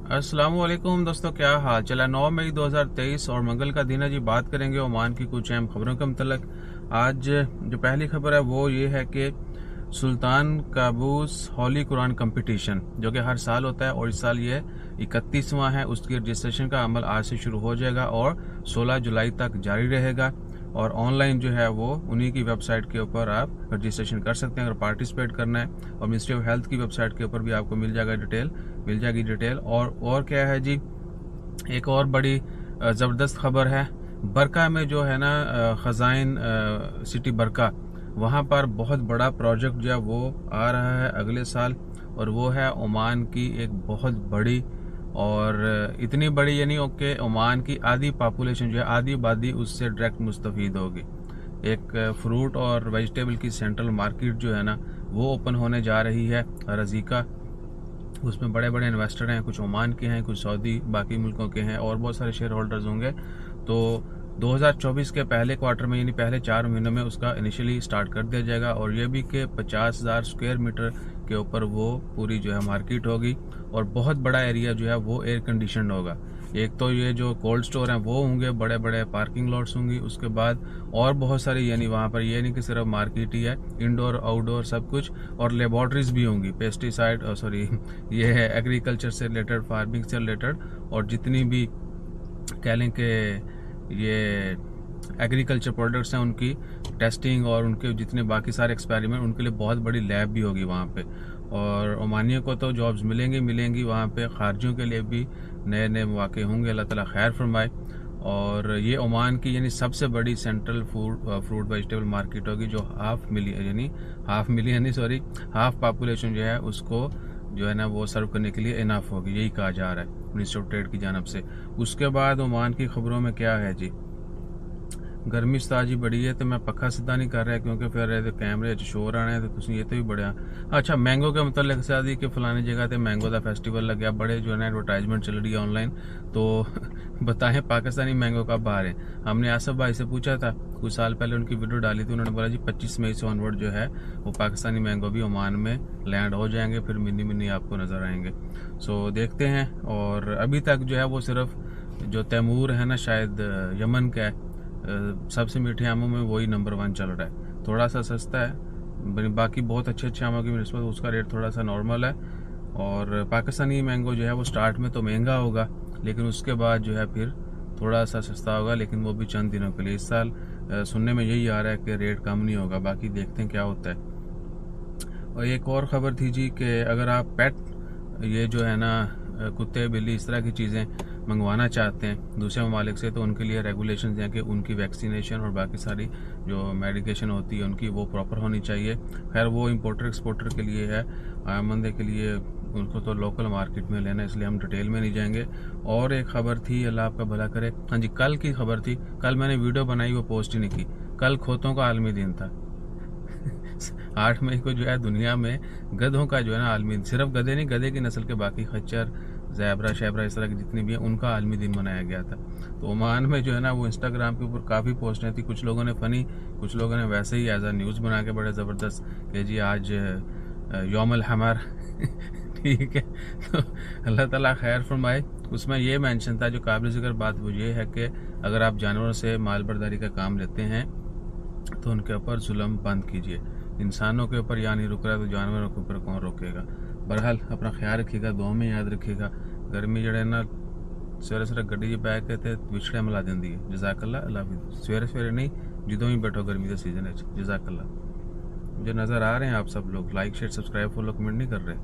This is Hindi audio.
अस्सलामुअलैकुम दोस्तों, क्या हाल चला। 9 मई 2023 और मंगल का दिन है जी। बात करेंगे ओमान की कुछ अहम खबरों के मतलब। आज जो पहली खबर है वो ये है कि सुल्तान काबूस हॉली कुरान कंपटीशन जो कि हर साल होता है और इस साल ये 31वां है, उसकी रजिस्ट्रेशन का अमल आज से शुरू हो जाएगा और 16 जुलाई तक जारी रहेगा। और ऑनलाइन जो है वो उन्हीं की वेबसाइट के ऊपर आप रजिस्ट्रेशन कर सकते हैं अगर पार्टिसिपेट करना है। और मिनिस्ट्री ऑफ हेल्थ की वेबसाइट के ऊपर भी आपको मिल जाएगी डिटेल। और क्या है जी, एक और बड़ी ज़बरदस्त खबर है। बरका में जो है ना, खजाइन सिटी बरका, वहाँ पर बहुत बड़ा प्रोजेक्ट जो है वो आ रहा है अगले साल। और वो है ओमान की एक बहुत बड़ी, और इतनी बड़ी यानी कि ओमान की आधी पॉपुलेशन जो है, आधी आबादी उससे डायरेक्ट मुस्तफ़ीद होगी। एक फ्रूट और वेजिटेबल की सेंट्रल मार्केट जो है ना वो ओपन होने जा रही है, रज़ीका। उसमें बड़े बड़े इन्वेस्टर हैं, कुछ ओमान के हैं, कुछ सऊदी बाकी मुल्कों के हैं और बहुत सारे शेयर होल्डर्स होंगे। तो 2024 के पहले क्वार्टर में यानी पहले 4 महीनों में उसका इनिशियली स्टार्ट कर दिया जाएगा। और ये भी कि 50,000 स्क्वायर मीटर के ऊपर वो पूरी जो है मार्केट होगी और बहुत बड़ा एरिया जो है वो एयर कंडीशन होगा। एक तो ये जो कोल्ड स्टोर हैं वो होंगे, बड़े बड़े पार्किंग लॉट्स होंगी, उसके बाद और बहुत सारी, यानी वहाँ पर ये नहीं कि सिर्फ मार्केट ही है, इंडोर आउटडोर सब कुछ, और लेबॉर्ट्रीज भी होंगी, पेस्टिसाइड सॉरी ये है एग्रीकल्चर से रिलेटेड, फार्मिंग से रिलेटेड, और जितनी भी कह लें कि ये एग्रीकल्चर प्रोडक्ट्स हैं उनकी टेस्टिंग और उनके जितने बाकी सारे एक्सपेरिमेंट, उनके लिए बहुत बड़ी लैब भी होगी वहाँ पे। और ओमानियों को तो जॉब्स मिलेंगी वहाँ पे, खारजियों के लिए भी नए नए मौके होंगे, अल्लाह ताला खैर फरमाए। और ये ओमान की यानी सबसे बड़ी सेंट्रल फ्रूट वेजिटेबल मार्केट होगी जो हाफ मिलियन नहीं सॉरी हाफ पॉपुलेशन जो है उसको जो है ना वो सर्व करने के लिए इनफ होगी, यही कहा जा रहा है मिनिस्ट्री ऑफ ट्रेड की जानब से। उसके बाद ओमान की खबरों में क्या है जी, गर्मी सताजी बड़ी है तो मैं पक्का सीधा नहीं कर रहा क्योंकि फिर कैमरे शोर आने हैं, तो तुम ये तो भी बड़ा। अच्छा, मैंगो के मतलब से आदि कि फलानी जगह पे मैंगो का फेस्टिवल लग गया, बड़े जो है ना एडवर्टाइजमेंट चल रही है ऑनलाइन। तो बताएं पाकिस्तानी मैंगो कब बाहर है। हमने आसफ भाई से पूछा था, कुछ साल पहले उनकी वीडियो डाली थी, उन्होंने बोला जी 25 मई से ऑनवर्ड जो है वो पाकिस्तानी मैंगो भी ओमान में लैंड हो जाएंगे, फिर मिनी मिनी आपको नज़र आएंगे। सो देखते हैं। और अभी तक जो है वो सिर्फ जो तैमूर है ना, शायद यमन का है, सबसे मीठे आमों में वही नंबर 1 चल रहा है। थोड़ा सा सस्ता है, बाकी बहुत अच्छे आमों की निस्बत उसका रेट थोड़ा सा नॉर्मल है। और पाकिस्तानी मैंगो जो है वो स्टार्ट में तो महंगा होगा, लेकिन उसके बाद जो है फिर थोड़ा सा सस्ता होगा, लेकिन वो भी चंद दिनों के लिए। इस साल सुनने में यही आ रहा है कि रेट कम नहीं होगा, बाकी देखते हैं क्या होता है। और एक और ख़बर थी जी कि अगर आप पेट ये जो है ना कुत्ते बिल्ली इस तरह की चीज़ें मंगवाना चाहते हैं दूसरे ममालिक से, तो उनके लिए रेगुलेशन हैं कि उनकी वैक्सीनेशन और बाकी सारी जो मेडिकेशन होती है उनकी वो प्रॉपर होनी चाहिए। खैर वो इंपोर्टर एक्सपोर्टर के लिए है, आयामंदे के लिए उनको तो लोकल मार्केट में लेना, इसलिए हम डिटेल में नहीं जाएंगे। और एक खबर थी, अल्लाह आपका भला करे, हाँ जी कल की खबर थी, कल मैंने वीडियो बनाई वो पोस्ट ही नहीं की। कल खोतों का आलमी दिन था। 8 मई को जो है दुनिया में गधों का जो है ना आलमी, सिर्फ गधे नहीं, गधे की नस्ल के बाकी खच्चर जैबरा शैबरा इस तरह की जितनी भी है उनका आलमी दिन मनाया गया था। तो ओमान में जो है ना वो इंस्टाग्राम के ऊपर काफ़ी पोस्टें थी, कुछ लोगों ने फ़नी, कुछ लोगों ने वैसे ही एज अ न्यूज़ बना के बड़े ज़बरदस्त कि जी आज यौमुल हमर ठीक है। तो अल्लाह ताला खैर फरमाए। उसमें ये मेंशन था, जो काबिल ज़िक्र बात वो ये है कि अगर आप जानवरों से माल बर्दारी का काम लेते हैं तो उनके ऊपर जुल्म बंद कीजिए। इंसानों के ऊपर यहाँ नहीं रुक रहा तो जानवरों के ऊपर कौन रोकेगा। बहरहाल अपना ख्याल रखिएगा, दुआ में याद रखिएगा। गर्मी जड़े ना सवेरे सवेरे गड्डी बैग कहते विछड़े मिला देंदी है। जज़ाकल्लाह, अल्लाह हाफिज़। सवेरे सवेरे नहीं, जदों ही बैठो गर्मी के सीजन है। जज़ाकल्लाह। मुझे नज़र आ रहे हैं आप सब लोग like share subscribe follow comment नहीं कर रहे।